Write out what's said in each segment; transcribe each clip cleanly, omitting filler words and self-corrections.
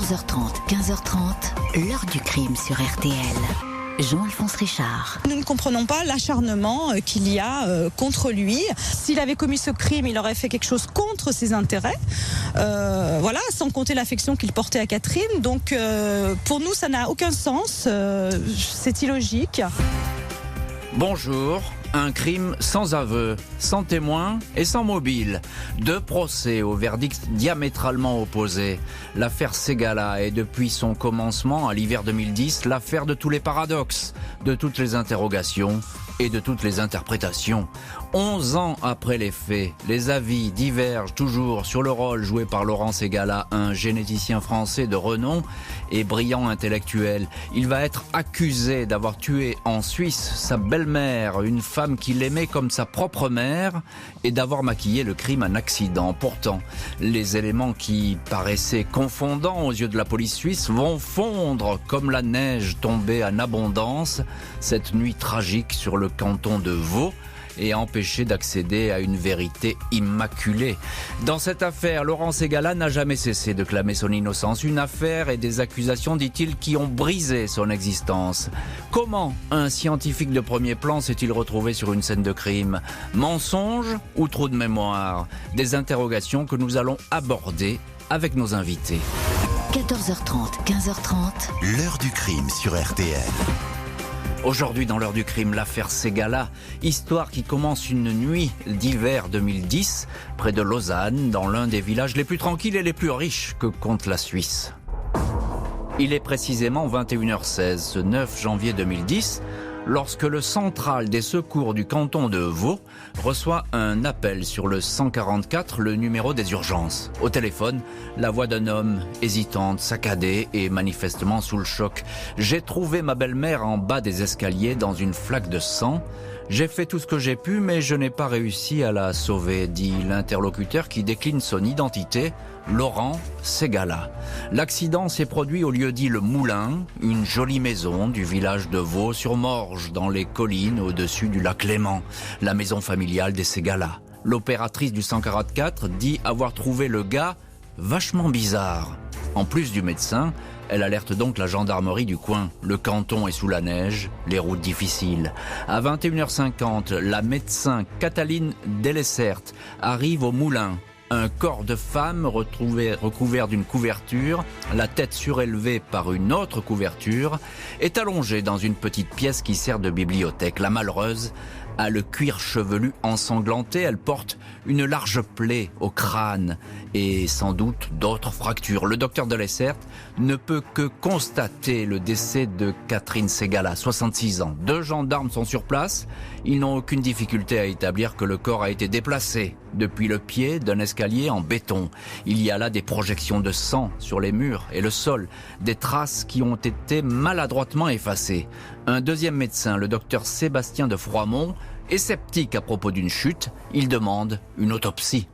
14h30, 15h30, l'heure du crime sur RTL. Jean-Alphonse Richard. Nous ne comprenons pas l'acharnement qu'il y a contre lui. S'il avait commis ce crime, il aurait fait quelque chose contre ses intérêts. Sans compter l'affection qu'il portait à Catherine. Donc pour nous, ça n'a aucun sens. C'est illogique. Bonjour. Un crime sans aveu, sans témoin et sans mobile. 2 procès au verdict diamétralement opposés. L'affaire Ségala est depuis son commencement à l'hiver 2010 l'affaire de tous les paradoxes, de toutes les interrogations et de toutes les interprétations. 11 ans après les faits, les avis divergent toujours sur le rôle joué par Laurent Ségala, un généticien français de renom et brillant intellectuel. Il va être accusé d'avoir tué en Suisse sa belle-mère, une femme qu'il aimait comme sa propre mère, et d'avoir maquillé le crime en accident. Pourtant, les éléments qui paraissaient confondants aux yeux de la police suisse vont fondre comme la neige tombée en abondance cette nuit tragique sur le canton de Vaud, et empêcher d'accéder à une vérité immaculée. Dans cette affaire, Laurent Ségala n'a jamais cessé de clamer son innocence. Une affaire et des accusations, dit-il, qui ont brisé son existence. Comment un scientifique de premier plan s'est-il retrouvé sur une scène de crime? Mensonge ou trou de mémoire? Des interrogations que nous allons aborder avec nos invités. 14h30, 15h30, l'heure du crime sur RTL. Aujourd'hui, dans l'heure du crime, l'affaire Ségala, histoire qui commence une nuit d'hiver 2010, près de Lausanne, dans l'un des villages les plus tranquilles et les plus riches que compte la Suisse. Il est précisément 21h16, ce 9 janvier 2010, lorsque le central des secours du canton de Vaud reçoit un appel sur le 144, le numéro des urgences. Au téléphone, la voix d'un homme hésitante, saccadée et manifestement sous le choc. « J'ai trouvé ma belle-mère en bas des escaliers dans une flaque de sang. J'ai fait tout ce que j'ai pu, mais je n'ai pas réussi à la sauver », dit l'interlocuteur qui décline son identité, Laurent Ségala. L'accident s'est produit au lieu-dit Le Moulin, une jolie maison du village de Vaux-sur-Morge, dans les collines au-dessus du lac Léman, la maison familiale des Ségala. L'opératrice du 144 dit avoir trouvé le gars vachement bizarre. En plus du médecin, elle alerte donc la gendarmerie du coin. Le canton est sous la neige, les routes difficiles. À 21h50, la médecin Cataline Delessert arrive au moulin. Un corps de femme recouvert d'une couverture, la tête surélevée par une autre couverture, est allongé dans une petite pièce qui sert de bibliothèque. La malheureuse a le cuir chevelu ensanglanté, elle porte une large plaie au crâne et sans doute d'autres fractures. Le docteur Delessert ne peut que constater le décès de Catherine Ségala, 66 ans. 2 gendarmes sont sur place. Ils n'ont aucune difficulté à établir que le corps a été déplacé depuis le pied d'un escalier en béton. Il y a là des projections de sang sur les murs et le sol, des traces qui ont été maladroitement effacées. Un deuxième médecin, le docteur Sébastien de Froimont, est sceptique à propos d'une chute. Il demande une autopsie.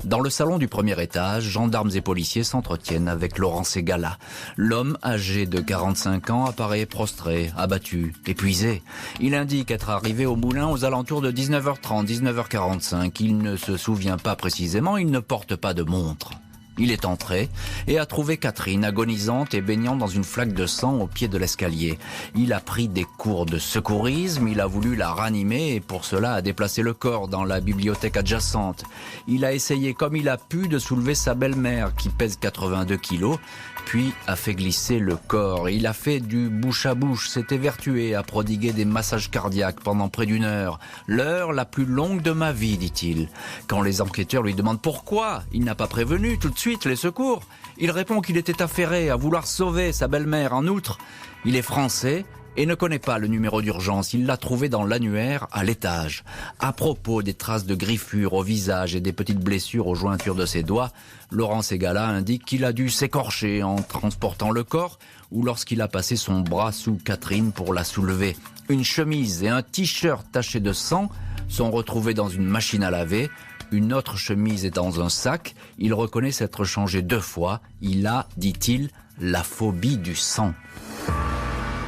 Dans le salon du premier étage, gendarmes et policiers s'entretiennent avec Laurent Ségala. L'homme âgé de 45 ans apparaît prostré, abattu, épuisé. Il indique être arrivé au moulin aux alentours de 19h30, 19h45. Il ne se souvient pas précisément, il ne porte pas de montre. Il est entré et a trouvé Catherine agonisante et baignant dans une flaque de sang au pied de l'escalier. Il a pris des cours de secourisme, il a voulu la ranimer et pour cela a déplacé le corps dans la bibliothèque adjacente. Il a essayé comme il a pu de soulever sa belle-mère qui pèse 82 kilos, puis a fait glisser le corps. Il a fait du bouche à bouche, s'est évertué à prodiguer des massages cardiaques pendant près d'1 heure. L'heure la plus longue de ma vie, dit-il. Quand les enquêteurs lui demandent pourquoi il n'a pas prévenu tout de suite les secours, il répond qu'il était affairé à vouloir sauver sa belle-mère. En outre, il est français et ne connaît pas le numéro d'urgence. Il l'a trouvé dans l'annuaire à l'étage. À propos des traces de griffures au visage et des petites blessures aux jointures de ses doigts, Laurent Ségala indique qu'il a dû s'écorcher en transportant le corps ou lorsqu'il a passé son bras sous Catherine pour la soulever. Une chemise et un t-shirt tachés de sang sont retrouvés dans une machine à laver. Une autre chemise est dans un sac. Il reconnaît s'être changé 2 fois. Il a, dit-il, la phobie du sang.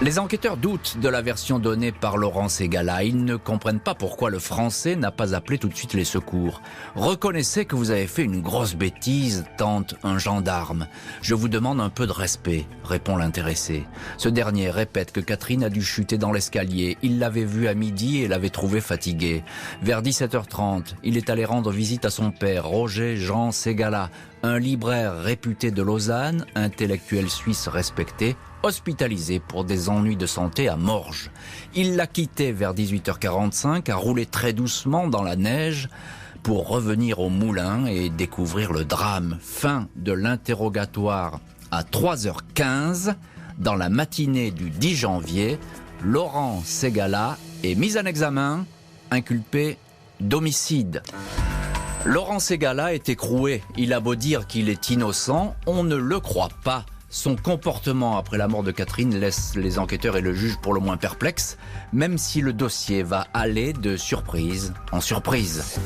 Les enquêteurs doutent de la version donnée par Laurent Ségala. Ils ne comprennent pas pourquoi le Français n'a pas appelé tout de suite les secours. « Reconnaissez que vous avez fait une grosse bêtise », tente un gendarme. « Je vous demande un peu de respect », répond l'intéressé. Ce dernier répète que Catherine a dû chuter dans l'escalier. Il l'avait vue à midi et l'avait trouvée fatiguée. Vers 17h30, il est allé rendre visite à son père, Roger Jean Ségala, un libraire réputé de Lausanne, intellectuel suisse respecté, hospitalisé pour des ennuis de santé à Morges. Il l'a quitté vers 18h45, a roulé très doucement dans la neige pour revenir au moulin et découvrir le drame. Fin de l'interrogatoire à 3h15. Dans la matinée du 10 janvier, Laurent Ségala est mis en examen, inculpé d'homicide. Laurent Ségala est écroué. Il a beau dire qu'il est innocent, on ne le croit pas. Son comportement après la mort de Catherine laisse les enquêteurs et le juge pour le moins perplexes, même si le dossier va aller de surprise en surprise.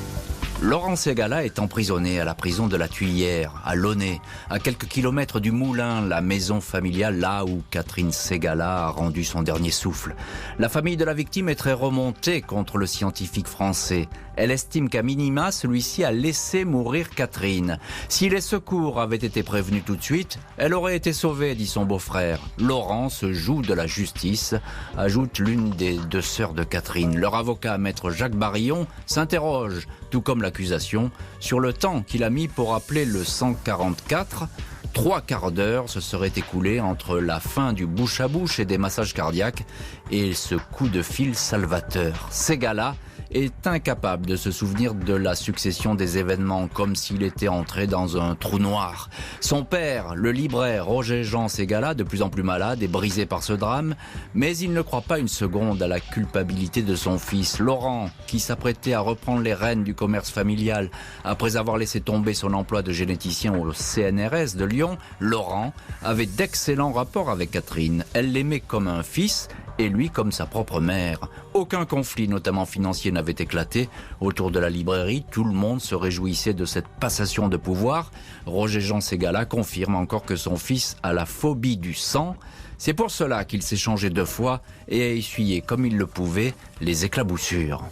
Laurent Ségala est emprisonné à la prison de la Tuilière, à Launay, à quelques kilomètres du Moulin, la maison familiale là où Catherine Ségala a rendu son dernier souffle. La famille de la victime est très remontée contre le scientifique français. Elle estime qu'à minima, celui-ci a laissé mourir Catherine. Si les secours avaient été prévenus tout de suite, elle aurait été sauvée, dit son beau-frère. Laurent se joue de la justice, ajoute l'une des deux sœurs de Catherine. Leur avocat, maître Jacques Barillon, s'interroge, tout comme l'accusation, sur le temps qu'il a mis pour appeler le 144. 3 quarts d'heure se seraient écoulés entre la fin du bouche à bouche et des massages cardiaques et ce coup de fil salvateur. Ségala est incapable de se souvenir de la succession des événements, comme s'il était entré dans un trou noir. Son père, le libraire Roger Jean Ségala, de plus en plus malade, est brisé par ce drame, mais il ne croit pas une seconde à la culpabilité de son fils. Laurent, qui s'apprêtait à reprendre les rênes du commerce familial après avoir laissé tomber son emploi de généticien au CNRS de Lyon, Laurent avait d'excellents rapports avec Catherine. Elle l'aimait comme un fils et lui comme sa propre mère. Aucun conflit, notamment financier, n'avait éclaté autour de la librairie. Tout le monde se réjouissait de cette passation de pouvoir. Roger Jean Ségala confirme encore que son fils a la phobie du sang. C'est pour cela qu'il s'est changé 2 fois et a essuyé, comme il le pouvait, les éclaboussures.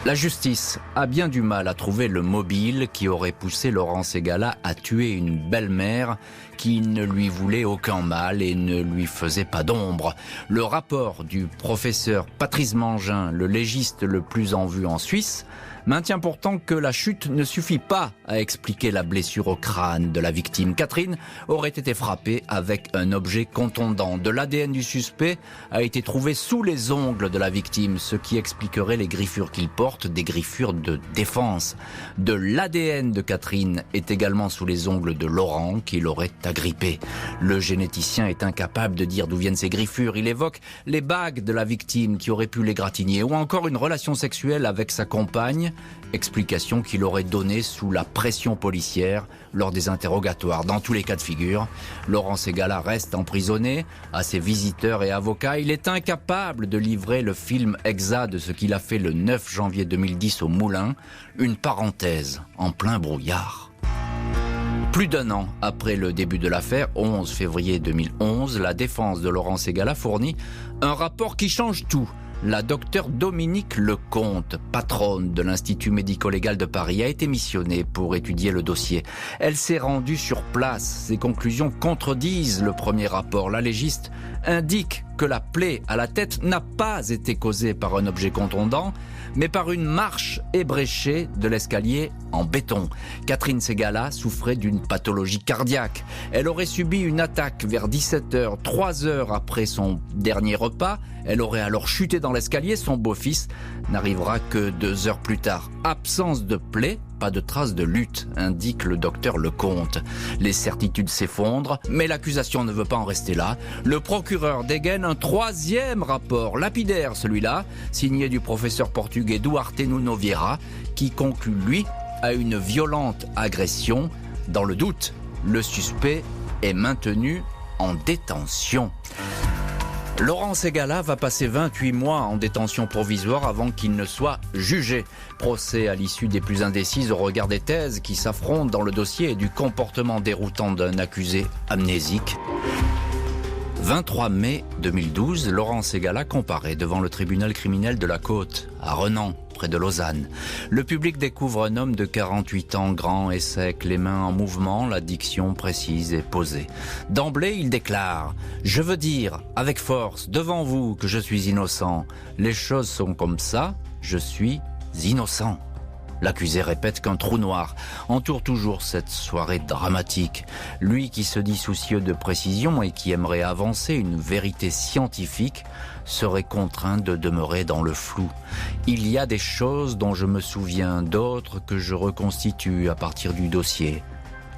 La justice a bien du mal à trouver le mobile qui aurait poussé Laurent Ségala à tuer une belle-mère qui ne lui voulait aucun mal et ne lui faisait pas d'ombre. Le rapport du professeur Patrice Mangin, le légiste le plus en vue en Suisse, maintient pourtant que la chute ne suffit pas à expliquer la blessure au crâne de la victime. Catherine aurait été frappée avec un objet contondant. De l'ADN du suspect a été trouvé sous les ongles de la victime, ce qui expliquerait les griffures qu'il porte, des griffures de défense. De l'ADN de Catherine est également sous les ongles de Laurent, qui l'aurait agrippé. Le généticien est incapable de dire d'où viennent ces griffures. Il évoque les bagues de la victime qui auraient pu l'égratigner, ou encore une relation sexuelle avec sa compagne, explication qu'il aurait donnée sous la pression policière lors des interrogatoires. Dans tous les cas de figure, Laurent Ségala reste emprisonné. À ses visiteurs et avocats, il est incapable de livrer le film exact de ce qu'il a fait le 9 janvier 2010 au Moulin, une parenthèse en plein brouillard. Plus d'1 an après le début de l'affaire, 11 février 2011, la défense de Laurent Ségala fournit un rapport qui change tout. La docteure Dominique Lecomte, patronne de l'Institut médico-légal de Paris, a été missionnée pour étudier le dossier. Elle s'est rendue sur place. Ses conclusions contredisent le premier rapport. La légiste indique que la plaie à la tête n'a pas été causée par un objet contondant, mais par une marche ébréchée de l'escalier en béton. Catherine Ségala souffrait d'une pathologie cardiaque. Elle aurait subi une attaque vers 17h, 3 heures après son dernier repas. Elle aurait alors chuté dans l'escalier. Son beau-fils n'arrivera que 2 heures plus tard. Absence de plaie, pas de traces de lutte, indique le docteur Lecomte. Les certitudes s'effondrent, mais l'accusation ne veut pas en rester là. Le procureur dégaine un 3e rapport, lapidaire celui-là, signé du professeur portugais Duarte Nuno Vieira, qui conclut, lui, à une violente agression. Dans le doute, le suspect est maintenu en détention. Laurent Ségala va passer 28 mois en détention provisoire avant qu'il ne soit jugé. Procès à l'issue des plus indécises au regard des thèses qui s'affrontent dans le dossier et du comportement déroutant d'un accusé amnésique. 23 mai 2012, Laurent Ségala comparaît devant le tribunal criminel de la Côte, à Renan, près de Lausanne. Le public découvre un homme de 48 ans, grand et sec, les mains en mouvement, la diction précise et posée. D'emblée, il déclare « Je veux dire, avec force, devant vous, que je suis innocent. Les choses sont comme ça, je suis innocent. » L'accusé répète qu'un trou noir entoure toujours cette soirée dramatique. Lui qui se dit soucieux de précision et qui aimerait avancer une vérité scientifique serait contraint de demeurer dans le flou. Il y a des choses dont je me souviens, d'autres que je reconstitue à partir du dossier.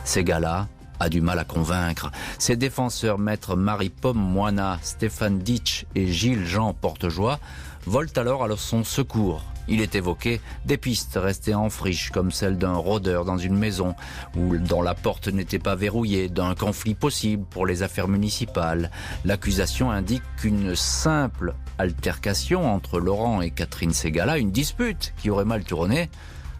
Ségala a du mal à convaincre. Ses défenseurs, maîtres Marie-Pomme Moina, Stéphane Ditch et Gilles-Jean Portejoie, volent alors à son secours. Il est évoqué des pistes restées en friche, comme celle d'un rôdeur dans une maison dont la porte n'était pas verrouillée, d'un conflit possible pour les affaires municipales. L'accusation indique qu'une simple altercation entre Laurent et Catherine Ségala, une dispute qui aurait mal tourné,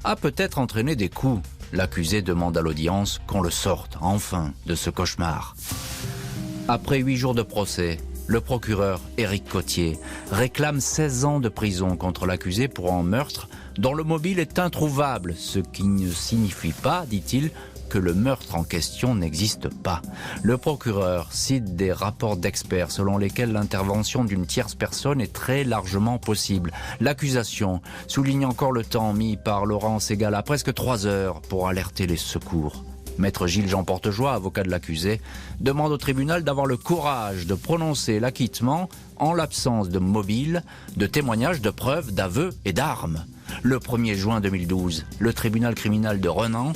a peut-être entraîné des coups. L'accusé demande à l'audience qu'on le sorte, enfin, de ce cauchemar. Après 8 jours de procès, le procureur Éric Cottier réclame 16 ans de prison contre l'accusé pour un meurtre dont le mobile est introuvable, ce qui ne signifie pas, dit-il, que le meurtre en question n'existe pas. Le procureur cite des rapports d'experts selon lesquels l'intervention d'une tierce personne est très largement possible. L'accusation souligne encore le temps mis par Laurent Ségala, presque 3 heures, pour alerter les secours. Maître Gilles-Jean Portejoie, avocat de l'accusé, demande au tribunal d'avoir le courage de prononcer l'acquittement en l'absence de mobile, de témoignages, de preuves, d'aveux et d'armes. Le 1er juin 2012, le tribunal criminel de Renan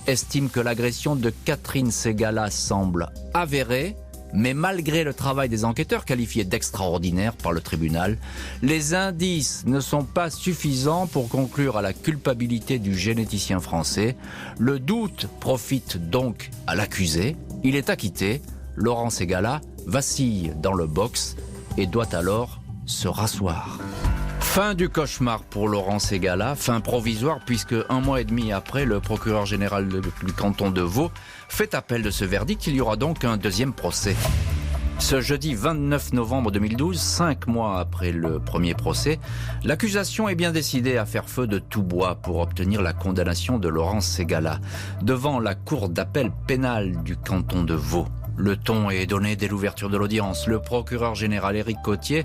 estime que l'agression de Catherine Ségala semble avérée, mais malgré le travail des enquêteurs qualifiés d'extraordinaire par le tribunal, les indices ne sont pas suffisants pour conclure à la culpabilité du généticien français. Le doute profite donc à l'accusé. Il est acquitté. Laurent Ségala vacille dans le box et doit alors se rasseoir. Fin du cauchemar pour Laurent Ségala, fin provisoire puisque 1 mois et demi après, le procureur général du canton de Vaud fait appel de ce verdict. Il y aura donc un deuxième procès. Ce jeudi 29 novembre 2012, 5 mois après le premier procès, l'accusation est bien décidée à faire feu de tout bois pour obtenir la condamnation de Laurent Ségala devant la cour d'appel pénale du canton de Vaud. Le ton est donné dès l'ouverture de l'audience. Le procureur général Éric Cottier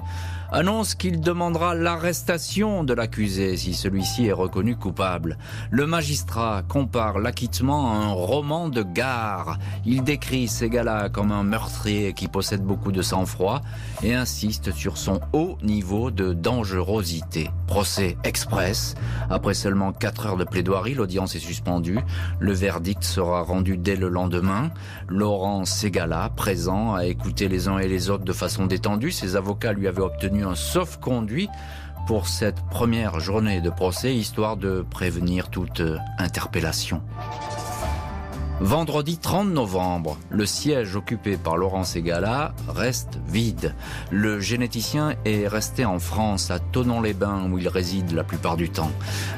annonce qu'il demandera l'arrestation de l'accusé si celui-ci est reconnu coupable. Le magistrat compare l'acquittement à un roman de gare. Il décrit Ségala comme un meurtrier qui possède beaucoup de sang-froid et insiste sur son haut niveau de dangerosité. Procès express. Après seulement 4 heures de plaidoirie, l'audience est suspendue. Le verdict sera rendu dès le lendemain. Laurent Ségala, présent, a écouté les uns et les autres de façon détendue. Ses avocats lui avaient obtenu un sauf-conduit pour cette première journée de procès, histoire de prévenir toute interpellation. Vendredi 30 novembre, le siège occupé par Laurent Ségala reste vide. Le généticien est resté en France, à Thonon-les-Bains, où il réside la plupart du temps.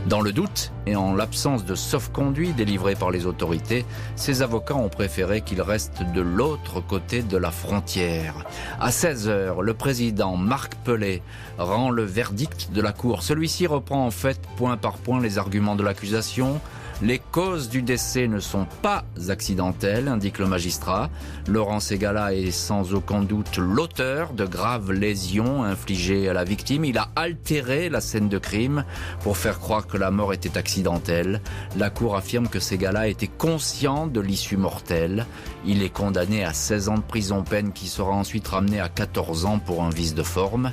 Dans le doute, et en l'absence de sauf-conduit délivré par les autorités, ses avocats ont préféré qu'il reste de l'autre côté de la frontière. À 16h, le président Marc Pelé rend le verdict de la cour. Celui-ci reprend en fait point par point les arguments de l'accusation. Les causes du décès ne sont pas accidentelles, indique le magistrat. Laurent Ségala est sans aucun doute l'auteur de graves lésions infligées à la victime. Il a altéré la scène de crime pour faire croire que la mort était accidentelle. La cour affirme que Ségala était conscient de l'issue mortelle. Il est condamné à 16 ans de prison, peine qui sera ensuite ramenée à 14 ans pour un vice de forme.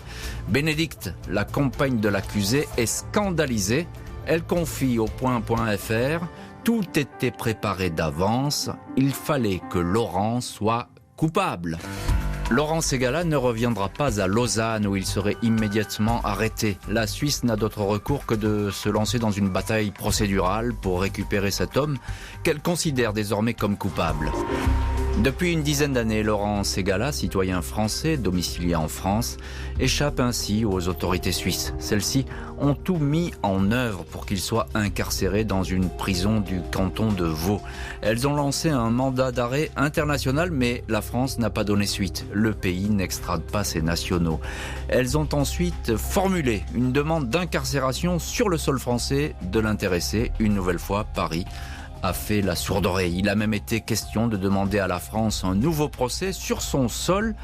Bénédicte, la compagne de l'accusé, est scandalisée. Elle confie au point.fr « Tout était préparé d'avance, il fallait que Laurent soit coupable ». Laurent Ségala ne reviendra pas à Lausanne où il serait immédiatement arrêté. La Suisse n'a d'autre recours que de se lancer dans une bataille procédurale pour récupérer cet homme qu'elle considère désormais comme coupable. Depuis une dizaine d'années, Laurent Ségala, citoyen français domicilié en France, échappe ainsi aux autorités suisses. Celles-ci ont tout mis en œuvre pour qu'il soit incarcéré dans une prison du canton de Vaud. Elles ont lancé un mandat d'arrêt international, mais la France n'a pas donné suite. Le pays n'extrade pas ses nationaux. Elles ont ensuite formulé une demande d'incarcération sur le sol français de l'intéressé. Une nouvelle fois, Paris a fait la sourde oreille. Il a même été question de demander à la France un nouveau procès sur son sol,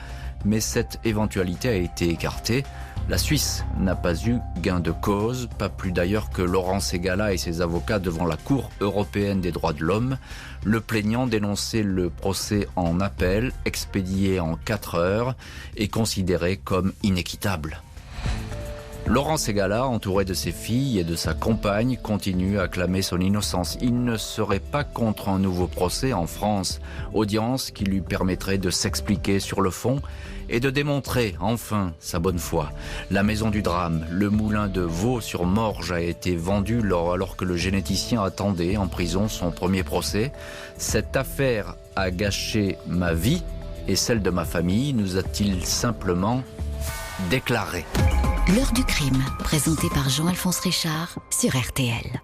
mais cette éventualité a été écartée. La Suisse n'a pas eu gain de cause, pas plus d'ailleurs que Laurent Ségala et ses avocats devant la Cour européenne des droits de l'homme. Le plaignant dénonçait le procès en appel, expédié en 4 heures et considéré comme inéquitable. Laurent Ségala, entouré de ses filles et de sa compagne, continue à clamer son innocence. Il ne serait pas contre un nouveau procès en France, audience qui lui permettrait de s'expliquer sur le fond et de démontrer enfin sa bonne foi. La maison du drame, le moulin de Vaux-sur-Morges, a été vendu alors que le généticien attendait en prison son premier procès. Cette affaire a gâché ma vie et celle de ma famille, nous a-t-il simplement déclaré. L'heure du crime, présenté par Jean-Alphonse Richard sur RTL.